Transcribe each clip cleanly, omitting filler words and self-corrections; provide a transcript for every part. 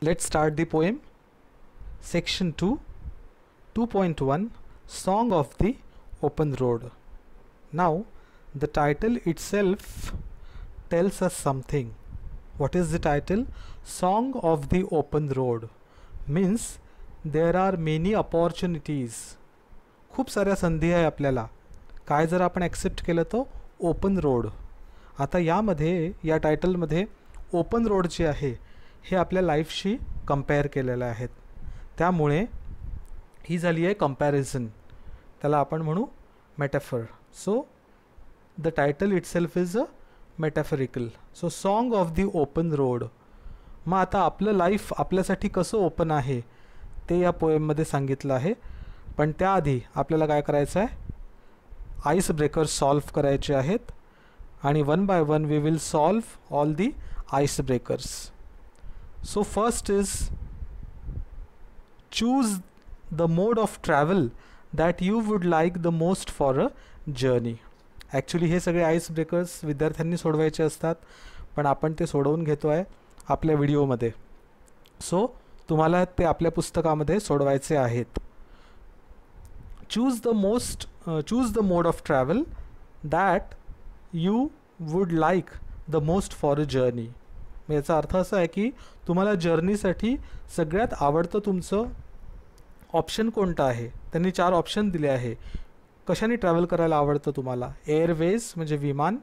Let's start the poem. Section 2, 2.1, Song of the Open Road. Now, the title itself tells us something. What is the title? Song of the Open Road. Means there are many opportunities. खूप साऱ्या संधी आहे आपल्याला. काय जर आपण accept केलं तर ओपन रोड. आता यामध्ये या टायटलमध्ये ओपन रोड जे आहे हे आपल्या लाईफशी कंपेअर केलेलं आहेत. त्यामुळे ही झाली आहे कंपॅरिझन. त्याला आपण म्हणू metaphor. So the title itself is a metaphorical. So song of the open road. मग आता आपलं लाईफ आपल्यासाठी कसं ओपन आहे ते या पोएममध्ये सांगितलं आहे. पण त्याआधी आपल्याला काय करायचं आहे? आईस ब्रेकर्स सॉल्व करायचे आहेत आणि one by one we will solve all the ice breakers. So first is choose the mode of travel that you would like the most for a journey. Actually हे सगळे ice breakers विद्यार्थ्यांनी सोडवायचे असतात, पण आपण ते सोडवून घेतो आहे आपल्या व्हिडिओमध्ये. सो तुम्हाला ते आपल्या पुस्तकामध्ये सोडवायचे आहेत. Choose the mode of travel that you would like the most for a journey. याचा अर्थ असा आहे की तुम्हाला जर्नीसाठी सगळ्यात आवडतं तुमचं ऑप्शन कोणतं आहे. त्यांनी 4 ऑप्शन दिले आहे. कशाने ट्रॅव्हल करायला आवडतं तुम्हाला? एअरवेज म्हणजे विमान,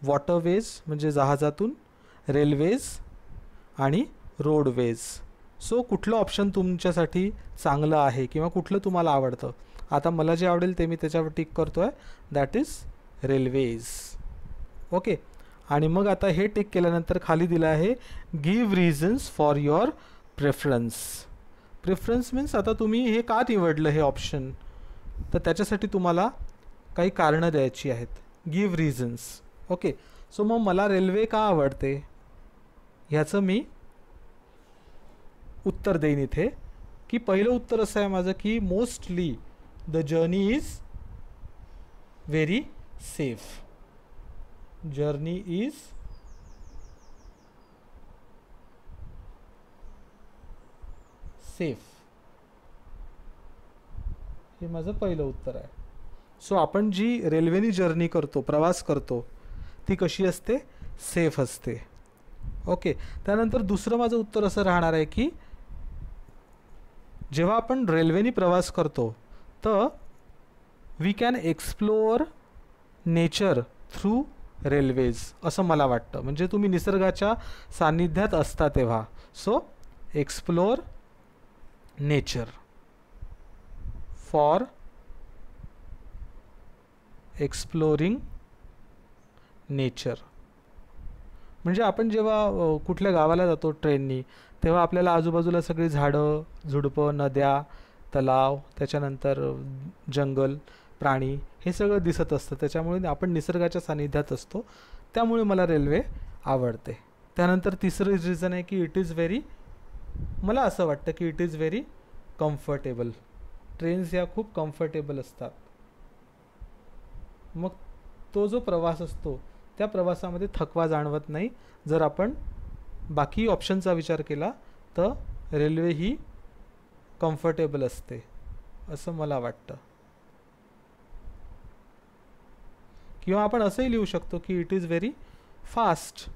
वॉटरवेज म्हणजे जहाजातून, रेल्वेज आणि रोडवेज. सो कुठलं ऑप्शन तुमच्यासाठी चांगलं आहे किंवा कुठलं तुम्हाला आवडतं? आता मला जे आवडेल ते मी त्याच्यावर टिक करतो आहे. That is railways. ओके. आणि मग आता हे टिक केल्यानंतर खाली दिलं आहे give reasons for your preference. Preference means आता तुम्ही हे का निवडलं हे ऑप्शन, तर त्याच्यासाठी तुम्हाला काही कारणं द्यायची आहेत. Give reasons. ओके. सो मग मला रेल्वे का आवडते ह्याचं मी उत्तर देईन इथे. की पहिलं उत्तर असं आहे माझं की mostly the journey is very safe. Journey is safe. हे माझं पहिलं उत्तर आहे. सो आपण जी रेल्वेनी जर्नी करतो, प्रवास करतो, ती कशी असते? सेफ असते. ओके. त्यानंतर दुसरं माझं उत्तर असं राहणार आहे की जेव्हा आपण रेल्वेनी प्रवास करतो तर we can explore nature through railways असं मला वाटतं. म्हणजे तुम्ही निसर्गाच्या सान्निध्यात असता तेव्हा. So explore nature. For exploring nature. म्हणजे आपण जेव्हा कुठल्या गावाला जातो ट्रेननी तेव्हा आपल्याला आजूबाजूला सगळी झाडं, झुडपं, नद्या, तलाव, त्याच्यानंतर जंगल, प्राणी हे सगळं दिसत असतं. त्याच्यामुळे आपण निसर्गाच्या सानिध्यात असतो. त्यामुळे मला रेल्वे आवडते. त्यानंतर तिसरं रिझन आहे की इट इज व्हेरी, मला असं वाटतं की it is very comfortable. Trains या खूप कम्फर्टेबल असतात. मग तो जो प्रवास असतो त्या प्रवासामध्ये थकवा जाणवत नाही. जर आपण बाकी ऑप्शनचा विचार केला तर रेल्वे ही कम्फर्टेबल असते असं मला वाटतं. किंवा आपण असंही लिहू शकतो की इट इज व्हेरी फास्ट.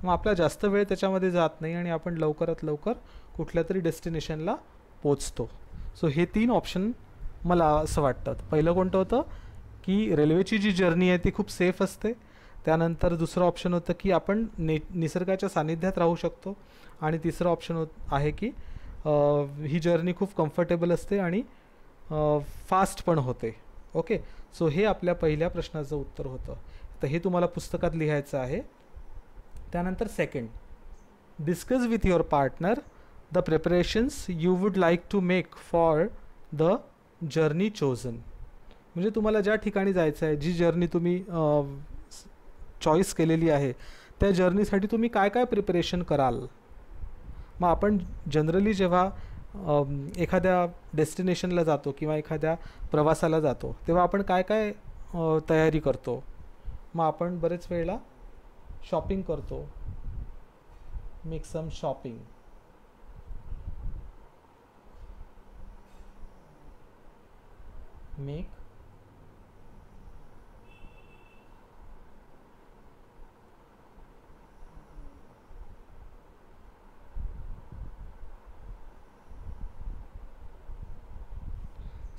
मग आपला जास्त वेळ त्याच्यामध्ये जात नाही आणि आपण लवकरात लवकर कुठल्या तरी डेस्टिनेशनला पोचतो. सो हे 3 ऑप्शन मला असं वाटतं. पहिलं कोणतं होतं की रेल्वेची जी जर्नी आहे ती खूप सेफ असते. त्यानंतर दुसरं ऑप्शन होतं की आपण निसर्गाच्या सानिध्यात राहू शकतो. आणि तिसरं ऑप्शन आहे की ही जर्नी खूप कम्फर्टेबल असते आणि फास्ट पण होते. ओके. सो हे आपल्या पहिल्या प्रश्नाचं उत्तर होतं. तर हे तुम्हाला पुस्तकात लिहायचं आहे. त्यानंतर second, discuss with your partner the preparations you would like to make for the journey chosen. म्हणजे तुम्हाला ज्या ठिकाणी जायचं आहे, जी जर्नी तुम्ही चॉईस केलेली आहे, त्या जर्नीसाठी तुम्ही काय काय प्रिपरेशन कराल. मग आपण जनरली जेव्हा एखाद्या डेस्टिनेशनला जातो किंवा एखाद्या प्रवासाला जातो तेव्हा आपण काय काय तयारी करतो. मग आपण बरेच वेळेला शॉपिंग करतो, make some shopping. Make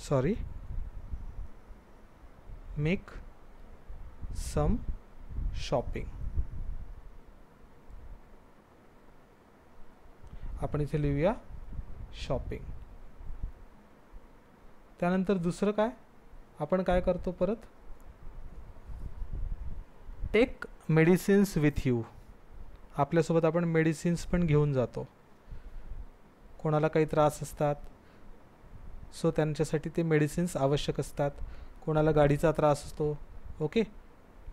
sorry make some shopping. आपण इथे लिहूया शॉपिंग. त्यानंतर दुसरं काय आपण काय करतो परत, टेक मेडिसिन्स विथ यू. आपल्यासोबत आपण मेडिसिन्स पण घेऊन जातो. कोणाला काही त्रास असतात सो त्यांच्यासाठी ते मेडिसिन्स आवश्यक असतात. कोणाला गाडीचा त्रास असतो. Okay,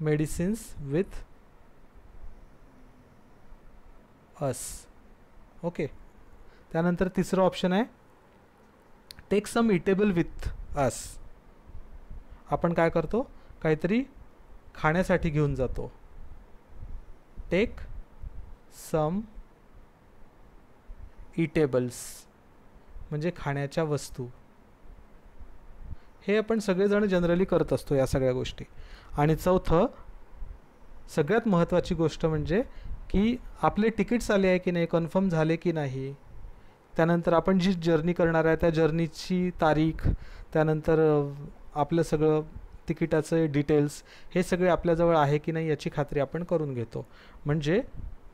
medicines with us. Okay, त्यानंतर तिसरं ऑप्शन आहे take some eatable with us. आपण काय करतो, काहीतरी खाण्यासाठी घेऊन जातो. टेक सम इटेबल्स म्हणजे खाण्याच्या वस्तू. हे आपण सगळेजण जनरली करत असतो या सगळ्या गोष्टी. आणि चौथं सगळ्यात महत्त्वाची गोष्ट म्हणजे की आपले तिकीट्स आले आहे की नाही, कन्फर्म झाले की नाही. त्यानंतर आपण जी जर्नी करणार आहे त्या जर्नीची तारीख, त्यानंतर आपलं सगळं तिकिटाचे डिटेल्स हे सगळे आपल्याजवळ आहे की नाही याची खात्री आपण करून घेतो. म्हणजे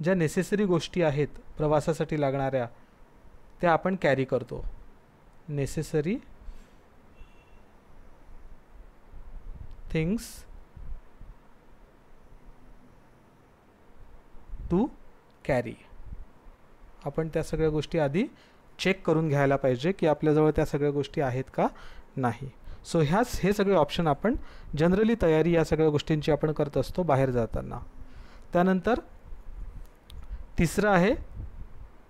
ज्या नेसेसरी गोष्टी आहेत प्रवासासाठी लागणाऱ्या त्या आपण कॅरी करतो. Necessary things to carry. आपण त्या सगळ्या गोष्टी आधी चेक करून घ्यायला पाहिजे की आपल्याजवळ त्या सगळ्या गोष्टी आहेत का नाही. सो हे सगळे ऑप्शन आपण जनरली तयारी या सगळ्या गोष्टींची आपण करत असतो बाहेर जाताना. त्यानंतर तिसरं आहे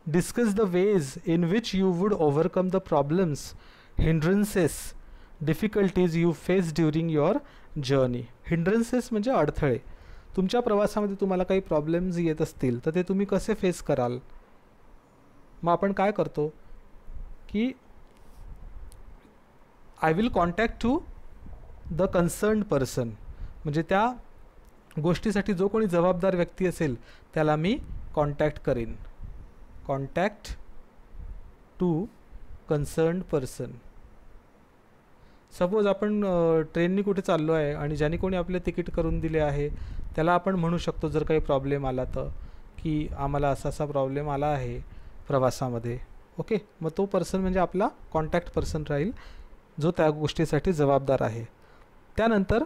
discuss the ways in which you would overcome the problems, hindrances, difficulties you face during your journey. Hindrances म्हणजे अडथळे. तुमच्या प्रवासामध्ये तुम्हाला काही प्रॉब्लेम्स येत असतील तर ते तुम्ही कसे फेस कराल. मग आपण काय करतो की I will contact to the concerned person. म्हणजे त्या गोष्टीसाठी जो कोणी जबाबदार व्यक्ती असेल त्याला मी कॉन्टॅक्ट करीन. Contact to concerned person. Suppose आपण ट्रेननी कुठे चाललो आहे आणि ज्याने कोणी आपले तिकीट करून दिले आहे त्याला आपण म्हणू शकतो जर काही प्रॉब्लेम आला तर की आम्हाला असा असा प्रॉब्लेम आला आहे प्रवासामध्ये. ओके, मग तो पर्सन म्हणजे आपला कॉन्टॅक्ट पर्सन राहील जो त्या गोष्टीसाठी जबाबदार आहे. त्यानंतर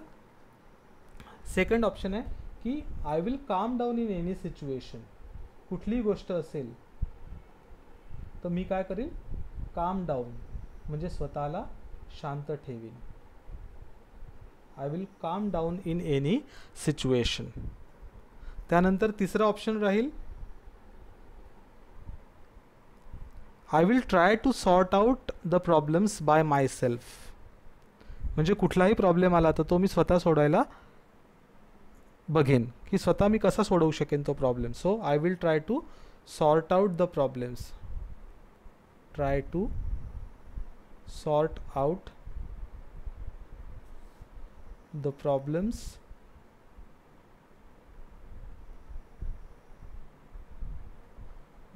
सेकंड ऑप्शन आहे की I will calm down in any situation. कुठलीही गोष्ट असेल तर मी काय करीन, काम डाऊन म्हणजे स्वतःला शांत ठेवीन. I will calm down in any situation. त्यानंतर तिसरा ऑप्शन राहील I will try to sort out the problems by myself. म्हणजे कुठलाही प्रॉब्लेम आला तर तो मी स्वतः सोडवायला बघेन की स्वतः मी कसा सोडवू शकेन तो problem. So I will try to sort out the problems. Try to sort out the problems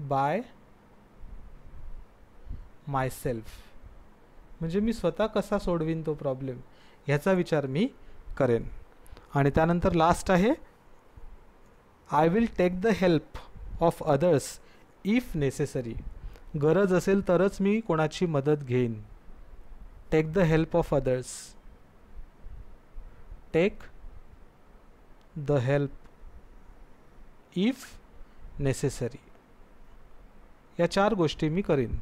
by myself. म्हणजे मी स्वतः कसा सोडवीन तो प्रॉब्लेम ह्याचा विचार मी करेन. आणि त्यानंतर लास्ट आहे I will take the help of others if necessary. गरज असेल तरच मी कोणाची मदत घेईन. Take the help of others. Take the help if necessary. या 4 गोष्टी मी करीन.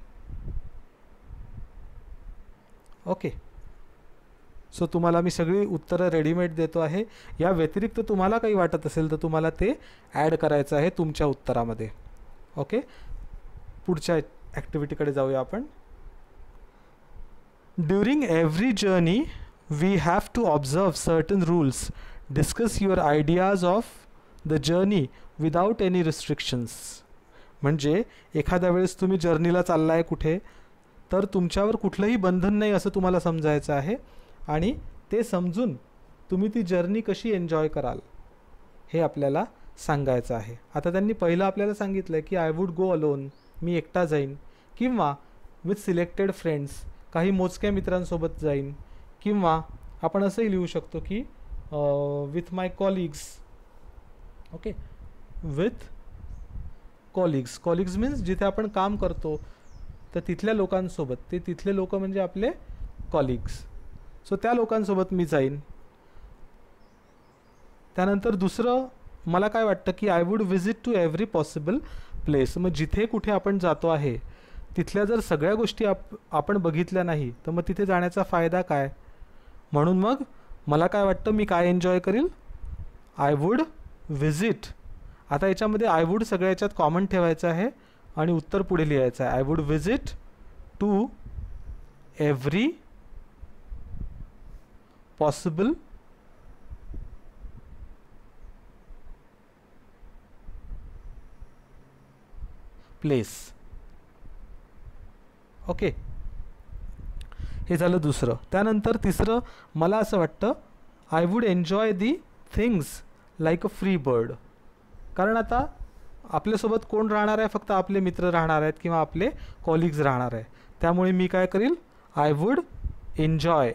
ओके, सो तुम्हाला मी सगळी उत्तरं रेडीमेड देतो आहे. या व्यतिरिक्त तुम्हाला काही वाटत असेल तर तुम्हाला ते ॲड करायचं आहे तुमच्या उत्तरामध्ये. ओके, पुढच्या ॲक्टिव्हिटीकडे जाऊया आपण. During every journey we have to observe certain rules. Discuss your ideas of the journey without any restrictions. म्हणजे एखाद्या वेळेस तुम्ही जर्नीला चाललाय कुठे, तर तुमच्यावर कुठलंही बंधन नाही असं तुम्हाला समजायचं आहे आणि ते समजून तुम्ही ती जर्नी कशी एन्जॉय कराल हे आपल्याला सांगायचं आहे. आता त्यांनी पहिलं आपल्याला सांगितलं की आय वूड गो अलोन, मी एकटा जाईन, किंवा विथ सिलेक्टेड फ्रेंड्स, काही मोजक्या मित्रांसोबत जाईन, किंवा आपण असंही लिहू शकतो की with my colleagues. Okay, with colleagues. Colleagues means जिथे आपण काम करतो तर तिथल्या लोकांसोबत, ते तिथले लोक म्हणजे आपले कॉलिग्स. सो त्या लोकांसोबत मी जाईन. त्यानंतर दुसरं मला काय वाटतं की I would visit to every possible place. मग जिथे कुठे आपण जातो आहे तिथल्या जर सगळ्या गोष्टी आपण बघितल्या नाही तर मग तिथे जाण्याचा फायदा काय. म्हणून मग मला काय वाटतं मी काय एन्जॉय करील, आय वूड विजिट. आता याच्यामध्ये आय वूड सगळ्या याच्यात कॉमन ठेवायचं आहे आणि उत्तर पुढे लिहायचं आहे. I would visit to every possible place. Okay, हे झालं दुसरं. त्यानंतर तिसरं मला असं वाटतं I would enjoy the things like a free bird. कारण आता आपल्यासोबत कोण राहणार आहे, फक्त आपले मित्र राहणार आहेत किंवा आपले कॉलिग्स राहणार आहे. त्यामुळे मी काय करील, I would enjoy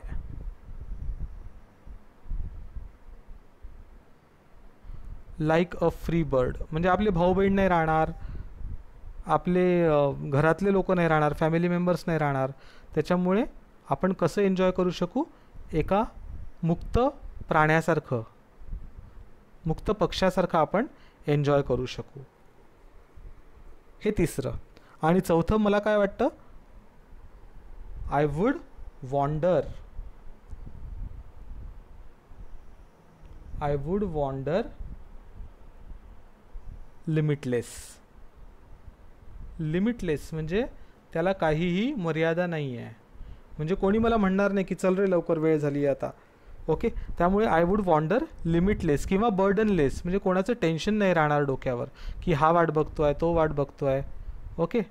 like a free bird. म्हणजे आपले भाऊ बहीण नाही राहणार, आपले घरातले लोक नाही राहणार, फॅमिली मेंबर्स नाही राहणार. त्याच्यामुळे आपण कसं एन्जॉय करू शकू, एका मुक्त प्राण्यासारखं, मुक्त पक्ष्यासारखं आपण एन्जॉय करू शकू. हे तिसरं. आणि चौथं मला काय वाटतं, I would wander. I would wander limitless. Limitless म्हणजे त्याला काहीही मर्यादा नाही आहे. म्हणजे कोणी मला म्हणणार नाही की चल रे लवकर वेळ झाली आता. ओके, त्यामुळे आय वूड वॉन्डर लिमिटलेस किंवा बर्डनलेस. म्हणजे कोणाचं टेन्शन नाही राहणार डोक्यावर की हा वाट बघतो आहे, तो वाट बघतो आहे. ओके,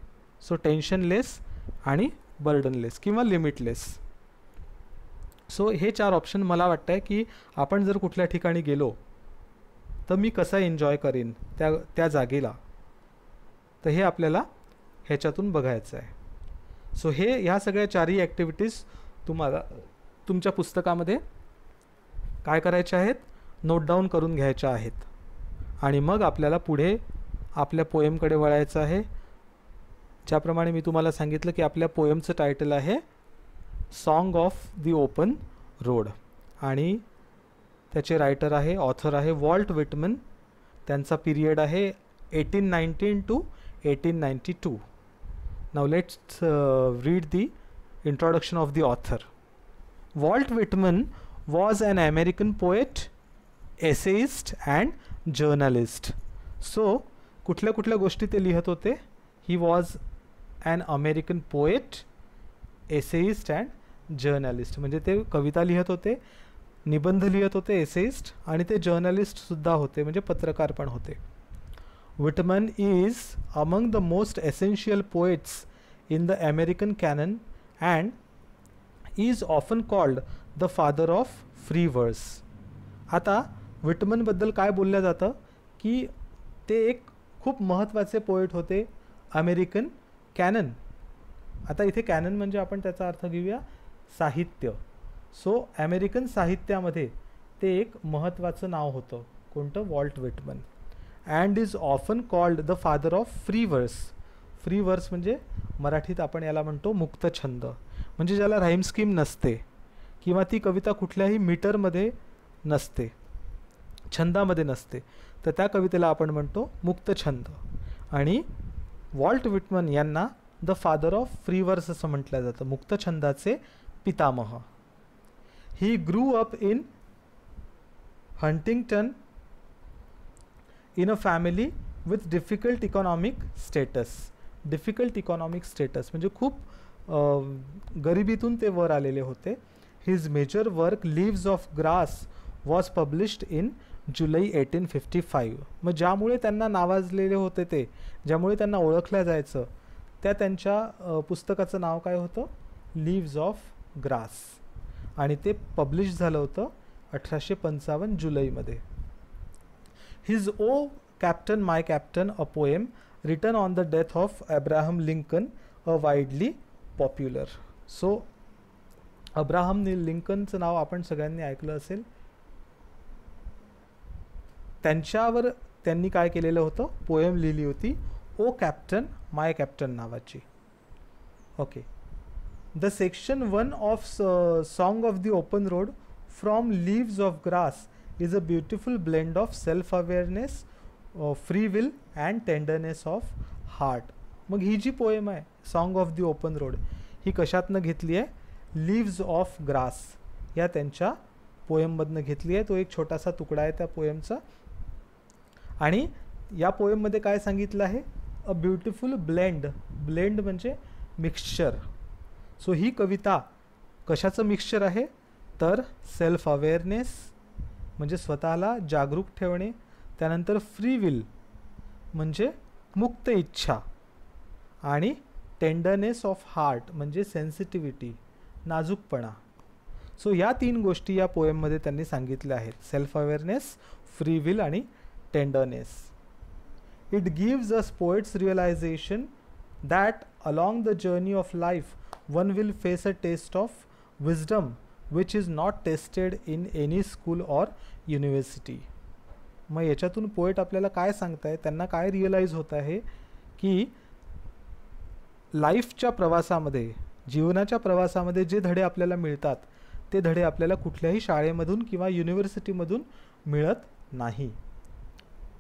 सो टेन्शनलेस आणि बर्डनलेस किंवा लिमिटलेस. सो हे 4 ऑप्शन मला वाटतं आहे की आपण जर कुठल्या ठिकाणी गेलो तर मी कसं एन्जॉय करीन त्या जागेला, तर हे आपल्याला ह्याच्यातून बघायचं आहे. सो ह्या सगळ्या 4ही ॲक्टिव्हिटीज तुम्हाला तुमच्या पुस्तकामध्ये काय करायच्या आहेत, नोट डाऊन करून घ्यायच्या आहेत. आणि मग आपल्याला पुढे आपल्या पोएमकडे वळायचं आहे. ज्याप्रमाणे मी तुम्हाला सांगितलं की आपल्या पोएमचं टायटल आहे Song of the open road आणि त्याचे रायटर आहे, ऑथर आहे वॉल्ट विटमन. त्यांचा पिरियड आहे 1819 to 1892. Now let's read the introduction of the author. Walt Whitman was an American poet, essayist and journalist. So कुठल्या कुठल्या गोष्टी ते लिहत होते. He was an American poet, essayist and journalist. म्हणजे ते कविता लिहत होते, निबंध लिहत होते, एसेइस्ट, आणि ते जर्नलिस्ट सुद्धा होते, म्हणजे पत्रकार पण होते. Whitman is among the most essential poets in the American canon and is often called the father of free verse. आता विटमन बद्दल काय बोललं जातं की ते एक खूप महत्त्वाचे पोएट होते अमेरिकन कॅनन. आता इथे कॅनन म्हणजे आपण त्याचा अर्थ घेऊया साहित्य. सो अमेरिकन साहित्यामध्ये ते एक महत्त्वाचं नाव होतं. कोणतं, Walt Whitman. And is often called the father of free verse. Free verse म्हणजे मराठीत आपण याला म्हणतो मुक्तछंद. म्हणजे ज्याला राईम स्कीम नसते किंवा ती कविता कुठल्याही मीटरमध्ये नसते, छंदामध्ये नसते, तर त्या कवितेला आपण म्हणतो मुक्तछंद. आणि वॉल्ट विटमन यांना the father of free verse असं म्हटलं जातं, मुक्तछंदाचे पितामह. He grew up in Huntington in a family with difficult economic status. difficult economic status म्हणजे खूप गरिबीतून ते वर आलेले होते. his major work Leaves of Grass was published in जुलै 1855. मग ज्यामुळे त्यांना नावाजलेले होते ते, ज्यामुळे त्यांना ओळखलं जायचं, त्या त्यांच्या पुस्तकाचं नाव काय होतं? Leaves of Grass. आणि ते पब्लिश झालं होतं 1855 जुलैमध्ये. His O Captain my Captain, a poem written on the death of Abraham Lincoln, a widely popular. So Abraham लिंकनचं नाव आपण सगळ्यांनी ऐकलं असेल. त्यांच्यावर त्यांनी काय केलेलं होतं? पोएम लिहिली होती, ओ कॅप्टन माय कॅप्टन नावाची. Okay. The section 1 of Song of the open Road from Leaves of Grass is a beautiful blend of self awareness, free will and tenderness of heart. मग ही जी poem आहे Song of the open Road, ही कशातनं घेतली आहे? Leaves of grass या त्यांच्या पोएममधनं घेतली आहे. तो एक छोटासा तुकडा आहे त्या पोएमचा. आणि या पोएममध्ये काय सांगितलं आहे? अ ब्युटिफुल ब्लेंड. ब्लेंड म्हणजे मिक्सचर. सो ही कविता कशाचं मिक्सचर आहे? तर सेल्फ अवेअरनेस म्हणजे स्वतःला जागरूक ठेवणे, त्यानंतर फ्री विल म्हणजे मुक्त इच्छा, आणि टेंडरनेस ऑफ हार्ट म्हणजे सेन्सिटिव्हिटी, नाजूकपणा. सो या 3 गोष्टी या पोएममध्ये त्यांनी सांगितल्या आहेत, सेल्फ अवेअरनेस, फ्री विल आणि tenderness. It gives us poet's realisation that along the journey of life one will face a test of wisdom which is not tested in any school or university. मग याच्यातून poet आपल्याला काय सांगताय? त्यांना काय realise होत आहे की लाईफच्या प्रवासामध्ये, जीवनाच्या प्रवासामध्ये जे धडे आपल्याला मिळतात ते धडे आपल्याला कुठल्याही शाळेमधून किंवा युनिव्हर्सिटीमधून मिळत नाही.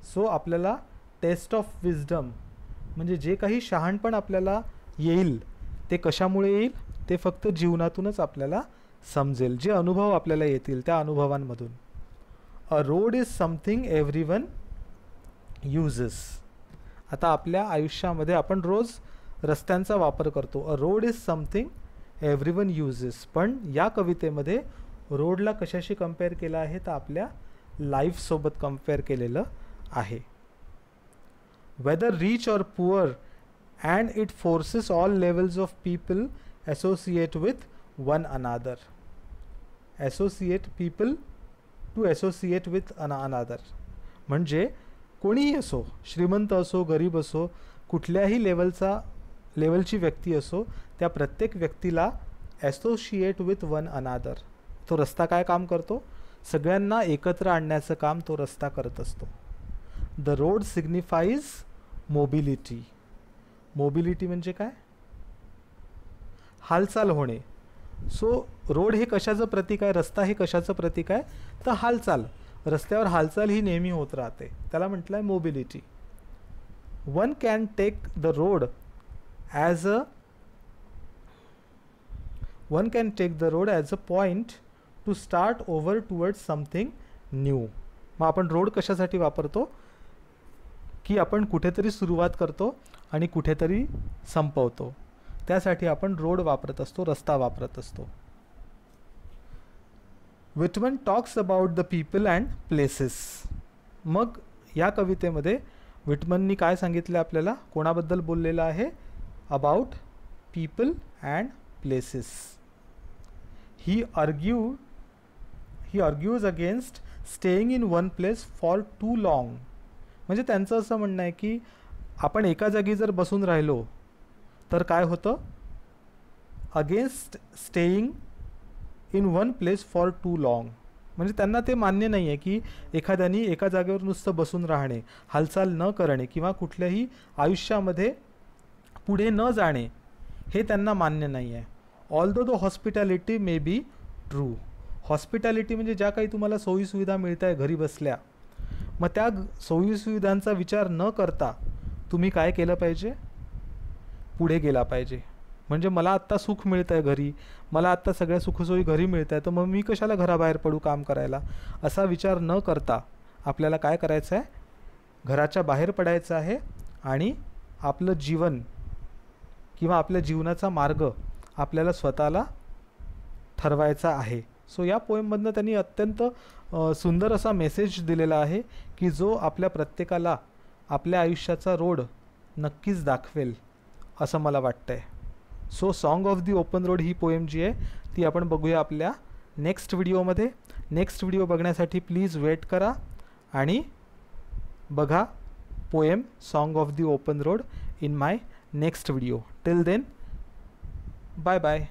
सो आपल्याला टेस्ट ऑफ विजडम म्हणजे जे काही शहाणपण आपल्याला येईल ते कशामुळे येईल? ते फक्त जीवनातूनच आपल्याला समजेल, जे अनुभव आपल्याला येतील त्या अनुभवांमधून. A road is something everyone uses. आता आपल्या आयुष्यामध्ये आपण रोज रस्त्यांचा वापर करतो. A road is something everyone uses. पण या कवितेमध्ये रोडला कशाशी कंपेअर केलं आहे? तर आपल्या लाईफसोबत कंपेअर केलेलं आहे. Whether rich or poor and it forces all levels of people associate with one another. Associate people to associate with another म्हणजे कोणीही असो, श्रीमंत असो, गरीब असो, कुठल्याही लेवलची व्यक्ती असो, त्या प्रत्येक व्यक्तीला असोसिएट विथ वन अनादर. तो रस्ता काय काम करतो? सगळ्यांना एकत्र आणण्याचं काम तो रस्ता करत असतो. The road signifies mobility. Mobility म्हणजे काय? हालचाल होणे. सो रोड हे कशाचं प्रतीक आहे? रस्ता हे कशाचं प्रतीक आहे? तर हालचाल. रस्त्यावर हालचाल ही नेहमी होत राहते, त्याला म्हटलं आहे mobility. One can take the road as a point to start over towards something new. मग आपण रोड कशासाठी वापरतो? की आपण कुठेतरी सुरुवात करतो आणि कुठेतरी संपवतो, त्यासाठी आपण रोड वापरत असतो, रस्ता वापरत असतो. Whitman talks about the people and places. मग या कवितेमध्ये विटमननी काय सांगितलं आपल्याला? कोणाबद्दल बोललेलं आहे? About people and places. He argues against staying in one place for too long. म्हणजे त्यांचं असं म्हणणं आहे की आपण एका जागी जर बसून राहिलो तर काय होतं? Against staying in one place for too long. म्हणजे त्यांना ते मान्य नाही आहे की एखाद्यानी एका जागेवर नुसतं बसून राहणे, हालचाल न करणे किंवा कुठल्याही आयुष्यामध्ये पुढे न जाणे हे त्यांना मान्य नाही आहे. Although the hospitality may be true. Hospitality म्हणजे ज्या काही तुम्हाला सोयीसुविधा मिळत आहे घरी बसल्या, मग त्या सोयीसुविधांचा विचार न करता तुम्ही काय केलं पाहिजे? पुढे गेला पाहिजे. म्हणजे मला आत्ता सुख मिळतं आहे घरी, मला आत्ता सगळ्या सुखसोयी घरी मिळत आहे, तर मग मी कशाला घराबाहेर पडू काम करायला, असा विचार न करता आपल्याला काय करायचं आहे? घराच्या बाहेर पडायचं आहे आणि आपलं जीवन किंवा आपल्या जीवनाचा मार्ग आपल्याला स्वतःला ठरवायचा आहे. सो या पोएममधनं त्यांनी अत्यंत सुंदर असा मेसेज दिलेला आहे की जो आपल्या प्रत्येकाला आपल्या आयुष्याचा रोड नक्कीच दाखवेल असं मला वाटतं आहे. So song of the Open Road ही पोएम जी आहे ती आपण बघूया आपल्या नेक्स्ट व्हिडिओमध्ये. नेक्स्ट व्हिडिओ बघण्यासाठी प्लीज वेट करा आणि बघा poem Song of the Open Road in my next video. Till then, bye bye.